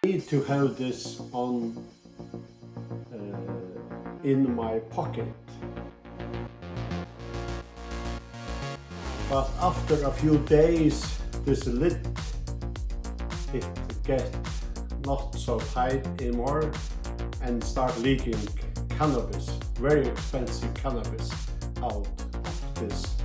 need to have this on in my pocket. But after a few days, this lid, it gets not so tight anymore and start leaking cannabis, very expensive cannabis, out of this